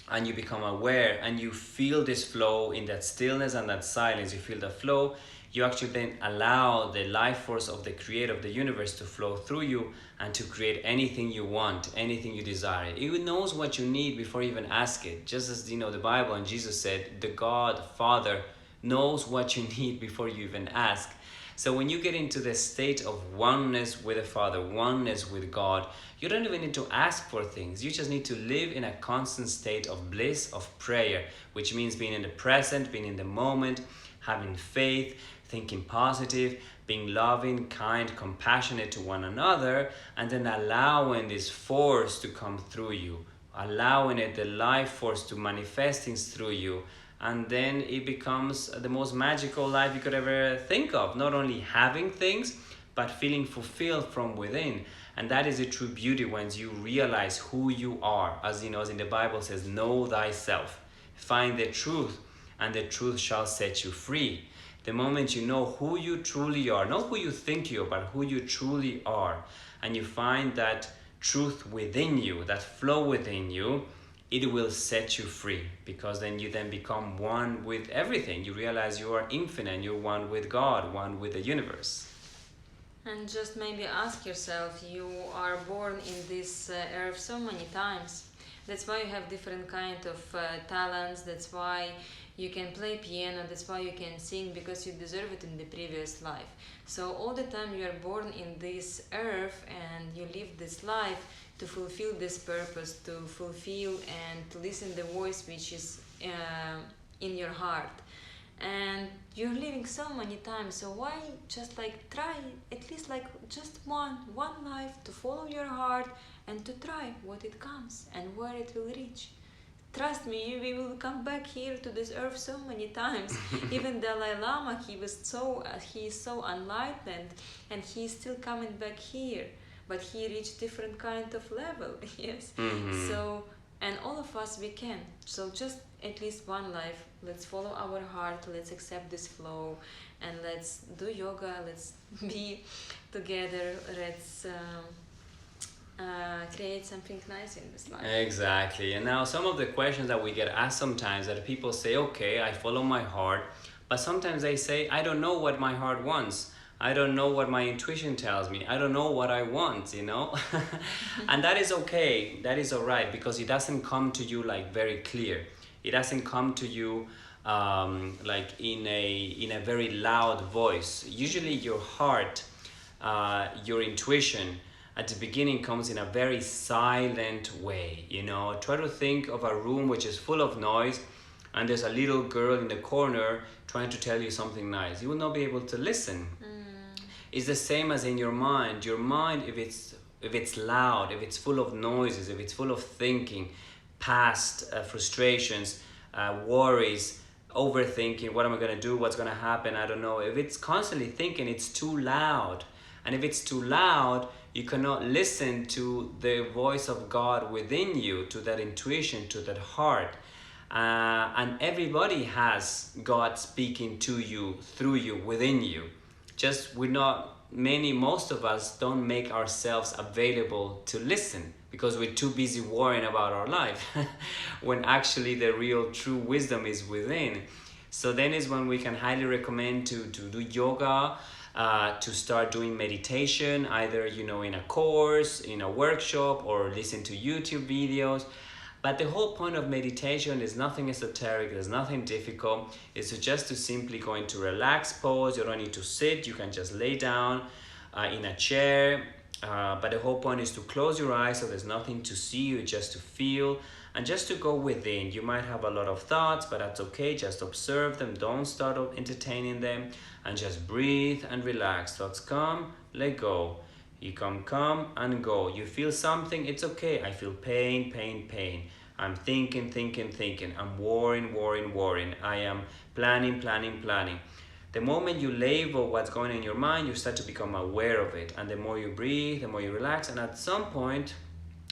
and you become aware and you feel this flow in that stillness and that silence. You feel the flow. You actually then allow the life force of the creator of the universe to flow through you and to create anything you want, anything you desire. It knows what you need before you even ask it. Just as the Bible and Jesus said, the God, Father, knows what you need before you even ask. So when you get into the state of oneness with the Father, oneness with God, you don't even need to ask for things. You just need to live in a constant state of bliss, of prayer, which means being in the present, being in the moment, having faith, thinking positive, being loving, kind, compassionate to one another, and then allowing this force to come through you, allowing it, the life force, to manifest things through you. And then it becomes the most magical life you could ever think of. Not only having things, but feeling fulfilled from within. And that is a true beauty once you realize who you are. As as in the Bible says, know thyself. Find the truth, and the truth shall set you free. The moment you know who you truly are, not who you think you are, but who you truly are, and you find that truth within you, that flow within you, it will set you free, because then you become one with everything. You realize you are infinite, you're one with God, one with the universe. And just maybe ask yourself, you are born in this earth so many times. That's why you have different kind of talents. That's why you can play piano. That's why you can sing, because you deserve it in the previous life. So all the time you are born in this earth and you live this life to fulfill this purpose, to fulfill and to listen the voice which is in your heart. And you're living so many times, so why just try at least just one life to follow your heart and to try what it comes and where it will reach. Trust me, we will come back here to this earth so many times. Even Dalai Lama, he is so enlightened, and he's still coming back here. But he reached different kind of level, yes. Mm-hmm. So, and all of us, we can. So just at least one life. Let's follow our heart. Let's accept this flow, and let's do yoga. Let's be together. Let's create something nice in this life. Exactly. And now some of the questions that we get asked sometimes, that people say, okay, I follow my heart, but sometimes they say, I don't know what my heart wants. I don't know what my intuition tells me. I don't know what I want, And that is okay. That is all right, because it doesn't come to you very clear. It doesn't come to you in a very loud voice. Usually your heart, your intuition at the beginning comes in a very silent way. Try to think of a room which is full of noise, and there's a little girl in the corner trying to tell you something nice. You will not be able to listen. It's the same as in your mind. Your mind, if it's loud, if it's full of noises, if it's full of thinking, past frustrations, worries, overthinking, what am I going to do, what's going to happen, I don't know. If it's constantly thinking, it's too loud. And if it's too loud, you cannot listen to the voice of God within you, to that intuition, to that heart. And everybody has God speaking to you, through you, within you. Just we're not most of us don't make ourselves available to listen because we're too busy worrying about our life when actually the real true wisdom is within. So then is when we can highly recommend to do yoga, to start doing meditation, either in a course, in a workshop, or listen to YouTube videos. But the whole point of meditation is nothing esoteric, there's nothing difficult. It's just to simply go into relaxed pose. You don't need to sit, you can just lay down in a chair. But the whole point is to close your eyes so there's nothing to see, you just to feel and just to go within. You might have a lot of thoughts, but that's okay. Just observe them, don't start entertaining them, and just breathe and relax. Thoughts come, let go. You come and go. You feel something, it's okay. I feel pain. I'm thinking. I'm worrying. I am planning. The moment you label what's going on in your mind, you start to become aware of it. And the more you breathe, the more you relax. And at some point,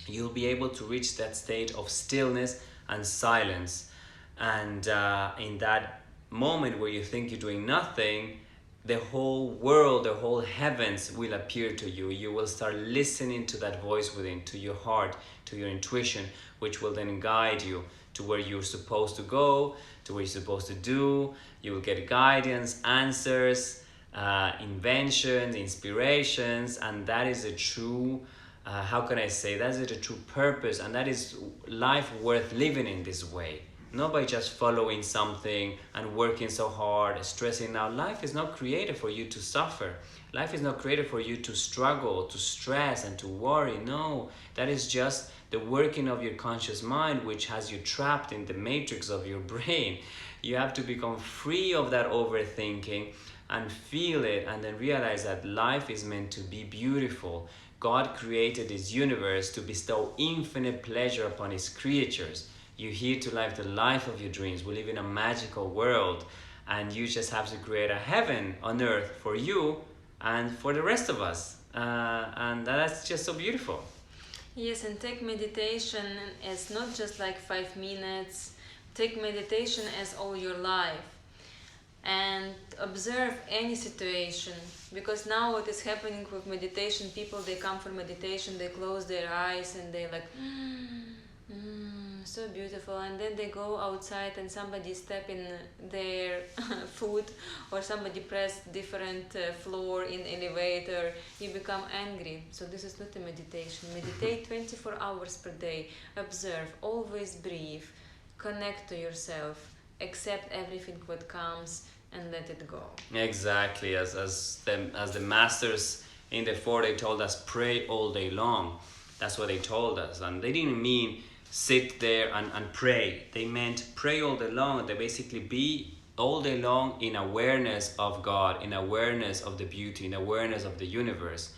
you'll be able to reach that state of stillness and silence. And in that moment where you think you're doing nothing, the whole world, the whole heavens will appear to you. You will start listening to that voice within, to your heart, to your intuition, which will then guide you to where you're supposed to go, to what you're supposed to do. You will get guidance, answers, inventions, inspirations, and that is a true, that is the true purpose, and that is life worth living in this way. Not by just following something and working so hard, stressing out. Life is not created for you to suffer. Life is not created for you to struggle, to stress, and to worry. No, that is just the working of your conscious mind, which has you trapped in the matrix of your brain. You have to become free of that overthinking and feel it, and then realize that life is meant to be beautiful. God created this universe to bestow infinite pleasure upon his creatures. You're here to live the life of your dreams. We live in a magical world, and you just have to create a heaven on earth for you and for the rest of us. And that's just so beautiful. Yes, and take meditation as not just like 5 minutes. Take meditation as all your life. And observe any situation, because now what is happening with meditation, people, they come for meditation, they close their eyes and they like so beautiful, and then they go outside and somebody step in their foot, or somebody press different floor in elevator, you become angry. So this is not a meditation. Meditate 24 hours per day. Observe, always breathe, connect to yourself, accept everything what comes and let it go. Exactly, as the masters in the fore, they told us, pray all day long. That's what they told us, and they didn't mean sit there and pray. They meant pray all day long. They basically be all day long in awareness of God, in awareness of the beauty, in awareness of the universe.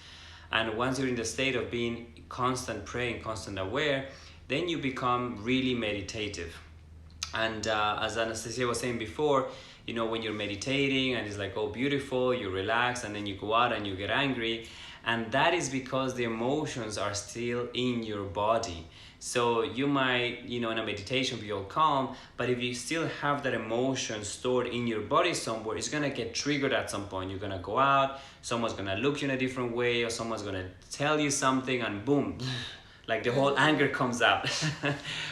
And once you're in the state of being constant praying, constant aware, then you become really meditative. And as Anastasia was saying before, when you're meditating and it's like, oh, beautiful, you relax, and then you go out and you get angry. And that is because the emotions are still in your body. So you might, in a meditation, be all calm, but if you still have that emotion stored in your body somewhere, it's going to get triggered at some point. You're going to go out, someone's going to look you in a different way, or someone's going to tell you something, and boom, like the whole anger comes out,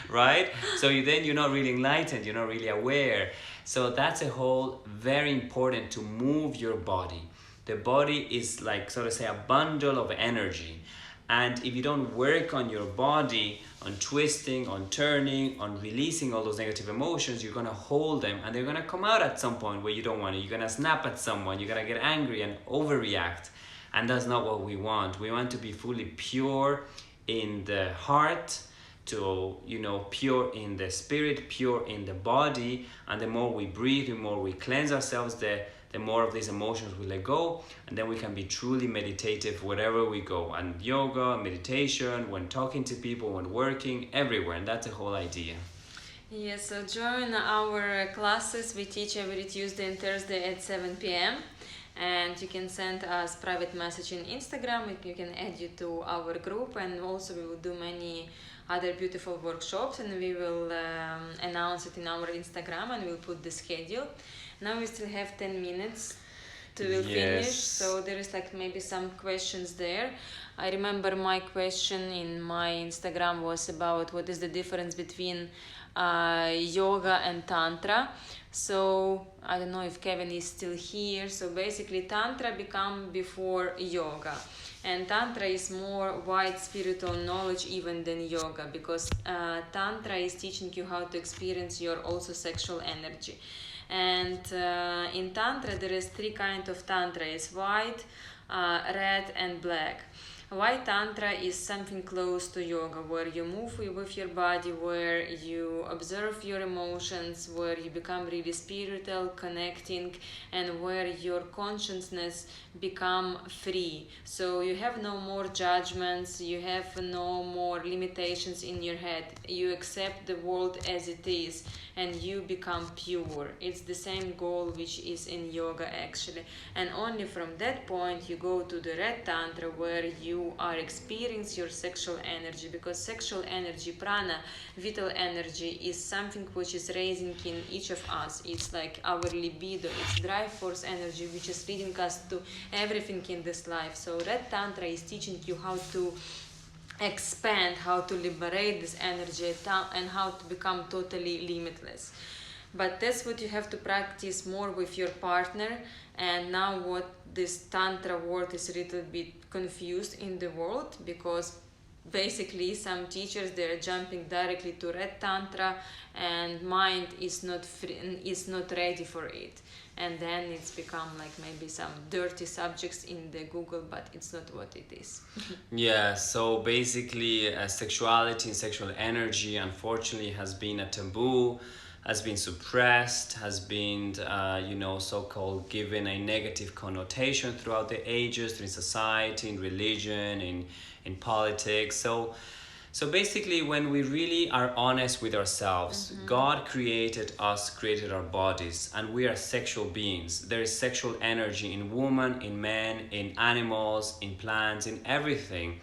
right? So you're not really enlightened, you're not really aware. So that's a whole very important to move your body. The body is like, so to say, a bundle of energy. And if you don't work on your body, on twisting, on turning, on releasing all those negative emotions, you're going to hold them, and they're going to come out at some point where you don't want it. You're going to snap at someone, you're going to get angry and overreact. And that's not what we want. We want to be fully pure in the heart, to pure in the spirit, pure in the body. And the more we breathe, the more we cleanse ourselves, the more of these emotions we let go, and then we can be truly meditative wherever we go. And yoga, meditation, when talking to people, when working, everywhere. And that's the whole idea. Yes, so join our classes. We teach every Tuesday and Thursday at 7 p.m. And you can send us private message in Instagram. You can add you to our group, and also we will do many other beautiful workshops, and we will announce it in our Instagram, and we'll put the schedule. Now we still have 10 minutes will finish. Yes. So there is like maybe some questions there. I remember my question in my Instagram was about what is the difference between yoga and tantra. So I don't know if Kevin is still here. So basically tantra become before yoga, and tantra is more wide spiritual knowledge even than yoga, because tantra is teaching you how to experience your also sexual energy. And in tantra there is three kinds of tantra: is white, red and black. White tantra is something close to yoga, where you move with your body, where you observe your emotions, where you become really spiritual, connecting, and where your consciousness become free. So you have no more judgments, you have no more limitations in your head. You accept the world as it is, and you become pure. It's the same goal which is in yoga actually. And only from that point you go to the red tantra, where you are experiencing your sexual energy, because sexual energy, prana, vital energy, is something which is raising in each of us. It's like our libido, it's drive force energy which is leading us to everything in this life. So red tantra is teaching you how to expand, how to liberate this energy, and how to become totally limitless. But that's what you have to practice more with your partner. And now what this tantra word is a little bit confused in the world, because basically some teachers, they're jumping directly to red tantra, and mind is not ready for it, and then it's become like maybe some dirty subjects in the Google, but it's not what it is. Yeah, so basically, sexuality and sexual energy, unfortunately, has been a taboo, has been suppressed, has been, so-called given a negative connotation throughout the ages, in society, in religion, in politics. So basically, when we really are honest with ourselves, God created us, created our bodies, and we are sexual beings. There is sexual energy in woman, in men, in animals, in plants, in everything.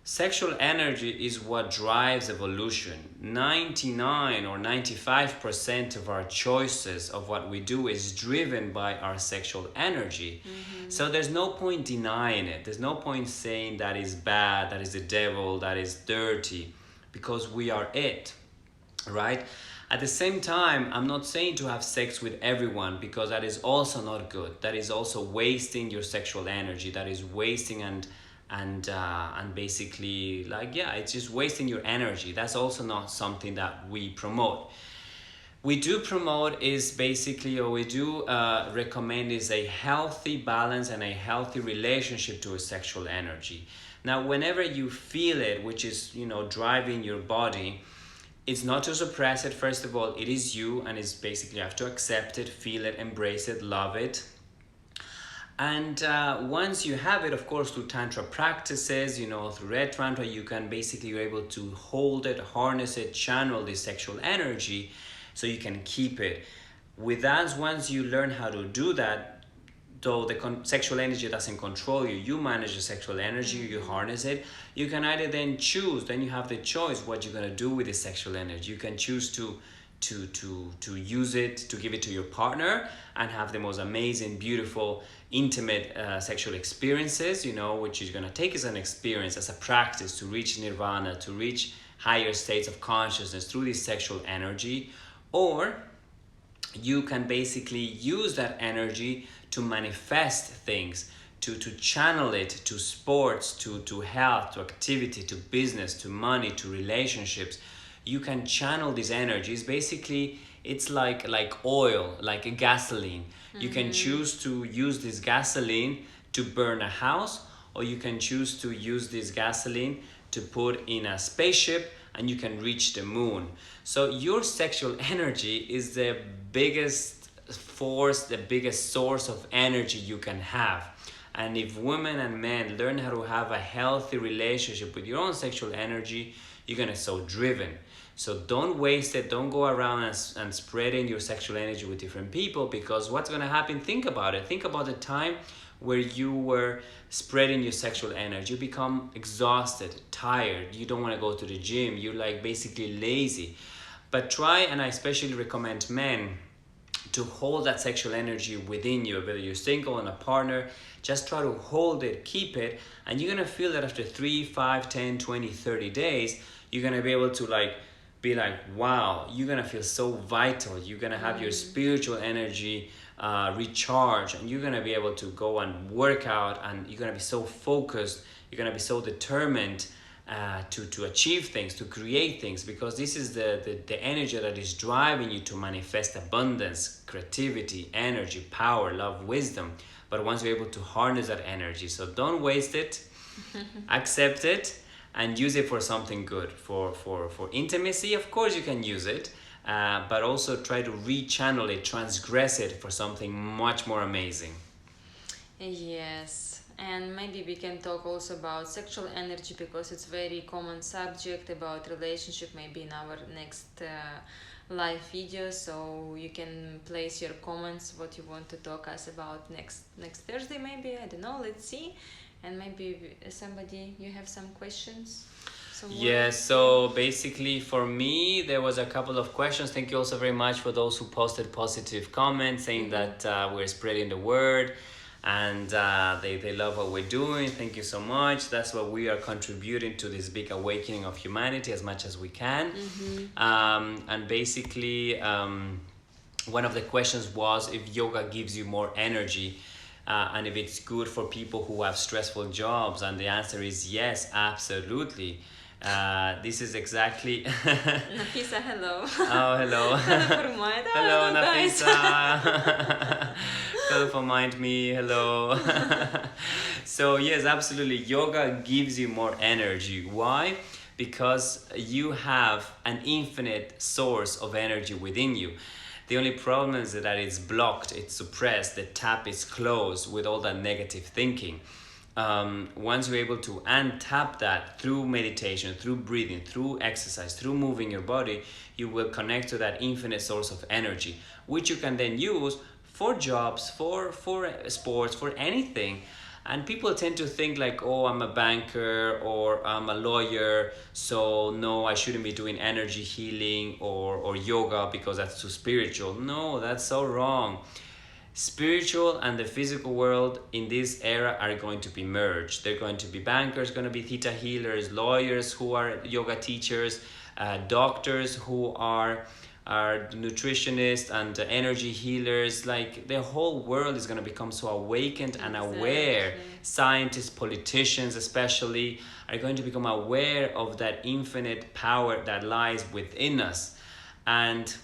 Sexual energy is what drives evolution. 99 or 95% of our choices of what we do is driven by our sexual energy. So there's no point denying it. There's no point saying that is bad, that is the devil, that is dirty, because we are it, right? At the same time, I'm not saying to have sex with everyone, because that is also not good. That is also wasting your sexual energy. That is wasting and basically, like, yeah, it's just wasting your energy. That's also not something that we promote. We do promote is basically, or we do recommend, is a healthy balance and a healthy relationship to a sexual energy. Now, whenever you feel it, which is, driving your body, it's not to suppress it. First of all, it is you, and it's basically, you have to accept it, feel it, embrace it, love it. And once you have it, of course, through tantra practices, through red tantra, you can basically, you're able to hold it, harness it, channel this sexual energy, so you can keep it. With that, once you learn how to do that, though the sexual energy doesn't control you, you manage the sexual energy, you harness it, you can either then choose, then you have the choice what you're going to do with the sexual energy. You can choose to use it, to give it to your partner, and have the most amazing, beautiful, intimate sexual experiences, which you're going to take as an experience, as a practice to reach nirvana, to reach higher states of consciousness through this sexual energy. Or you can basically use that energy to manifest things, to channel it to sports, to health, to activity, to business, to money, to relationships. You can channel these energies. Basically, it's like oil, like a gasoline. You can choose to use this gasoline to burn a house, or you can choose to use this gasoline to put in a spaceship, and you can reach the moon. So your sexual energy is the biggest force, the biggest source of energy you can have. And if women and men learn how to have a healthy relationship with your own sexual energy, you're gonna so driven. So don't waste it. Don't go around and spreading your sexual energy with different people, because what's gonna happen? Think about it. Think about the time where you were spreading your sexual energy. You become exhausted, tired. You don't want to go to the gym. You're like basically lazy. But try, and I especially recommend men, to hold that sexual energy within you, whether you're single and a partner. Just try to hold it, keep it, and you're gonna feel that after 3, 5, 10, 20, 30 days, you're gonna be able to be like, wow, you're gonna feel so vital. You're gonna have your spiritual energy recharge, and you're gonna be able to go and work out, and you're gonna be so focused, you're gonna be so determined to achieve things, to create things, because this is the energy that is driving you to manifest abundance, creativity, energy, power, love, wisdom. But once you're able to harness that energy, so don't waste it, accept it, and use it for something good. For intimacy, of course you can use it, but also try to rechannel it, transgress it for something much more amazing. Yes, and maybe we can talk also about sexual energy, because it's very common subject about relationship, maybe in our next live video. So you can place your comments what you want to talk us about next Thursday, maybe, I don't know, let's see. And maybe somebody, you have some questions? Yeah, so basically for me, there was a couple of questions. Thank you also very much for those who posted positive comments saying that we're spreading the word, and they love what we're doing. Thank you so much. That's what we are contributing to this big awakening of humanity as much as we can. And basically, one of the questions was if yoga gives you more energy. And if it's good for people who have stressful jobs, and the answer is yes, absolutely. This is exactly. Nafisa, hello. Oh, hello. Hello, Nafisa. Hello for mind me. Hello. So yes, absolutely. Yoga gives you more energy. Why? Because you have an infinite source of energy within you. The only problem is that it's blocked, it's suppressed, the tap is closed with all that negative thinking. Once you're able to untap that through meditation, through breathing, through exercise, through moving your body, you will connect to that infinite source of energy, which you can then use for jobs, for sports, for anything. And people tend to think like, oh, I'm a banker or I'm a lawyer, so no, I shouldn't be doing energy healing or yoga because that's too spiritual. No, that's so wrong. Spiritual and the physical world in this era are going to be merged. They're going to be bankers, going to be theta healers, lawyers who are yoga teachers, doctors who are nutritionists and energy healers. Like the whole world is going to become so awakened and aware. Scientists, politicians especially, are going to become aware of that infinite power that lies within us, and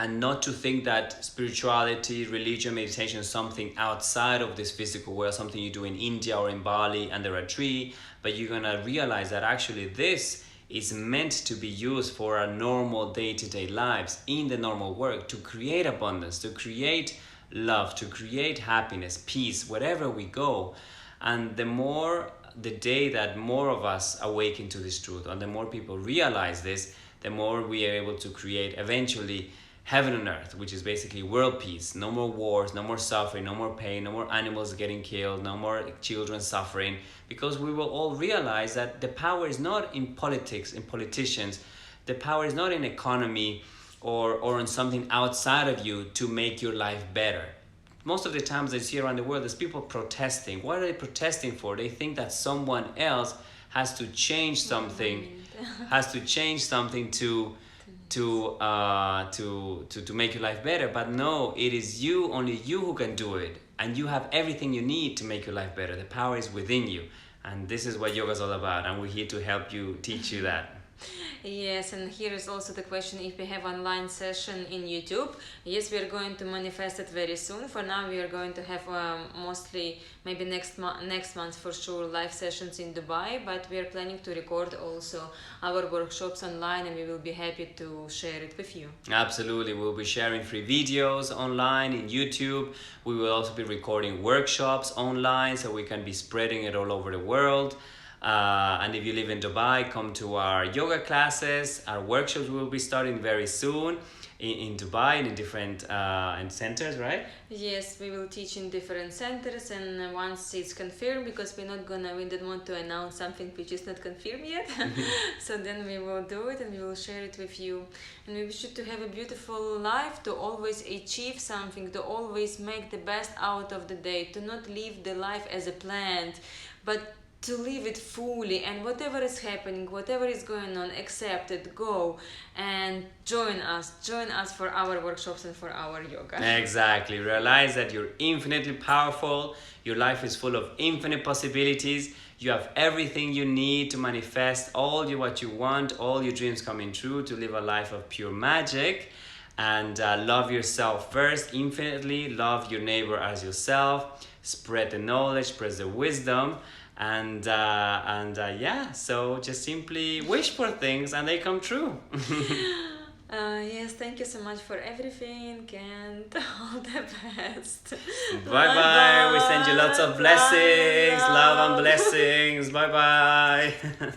not to think that spirituality, religion, meditation is something outside of this physical world, something you do in India or in Bali under a tree, but you're going to realize that actually this is meant to be used for our normal day-to-day lives, in the normal work, to create abundance, to create love, to create happiness, peace, wherever we go. And the day that more of us awaken to this truth, and the more people realize this, the more we are able to create eventually heaven on earth, which is basically world peace. No more wars, no more suffering, no more pain, no more animals getting killed, no more children suffering, because we will all realize that the power is not in politics, in politicians. The power is not in economy or in something outside of you to make your life better. Most of the times I see around the world, there's people protesting. What are they protesting for? They think that someone else has to change something, to make your life better. But no, it is you, only you, who can do it, and you have everything you need to make your life better. The power is within you, and this is what yoga is all about, and we're here to help you, teach you that. Yes, and here is also the question if we have online session in YouTube. Yes, we are going to manifest it very soon. For now, we are going to have mostly, maybe next month for sure, live sessions in Dubai, but we are planning to record also our workshops online, and we will be happy to share it with you. Absolutely, we'll be sharing free videos online in YouTube. We will also be recording workshops online, so we can be spreading it all over the world. And if you live in Dubai, come to our yoga classes. Our workshops will be starting very soon. in Dubai and in different in centers, right? Yes, we will teach in different centers, and once it's confirmed, because we don't want to announce something which is not confirmed yet. So then we will do it and we will share it with you. And we wish you to have a beautiful life, to always achieve something, to always make the best out of the day, to not live the life as a plant, but to live it fully, and whatever is happening, whatever is going on, accept it, go and join us for our workshops and for our yoga. Exactly. Realize that you're infinitely powerful. Your life is full of infinite possibilities. You have everything you need to manifest what you want, all your dreams coming true, to live a life of pure magic. And love yourself first, infinitely. Love your neighbor as yourself. Spread the knowledge, spread the wisdom. And yeah, so just simply wish for things and they come true. Yes, thank you so much for everything, and all the best. Bye bye. We send you lots of blessings, love and blessings. Bye bye.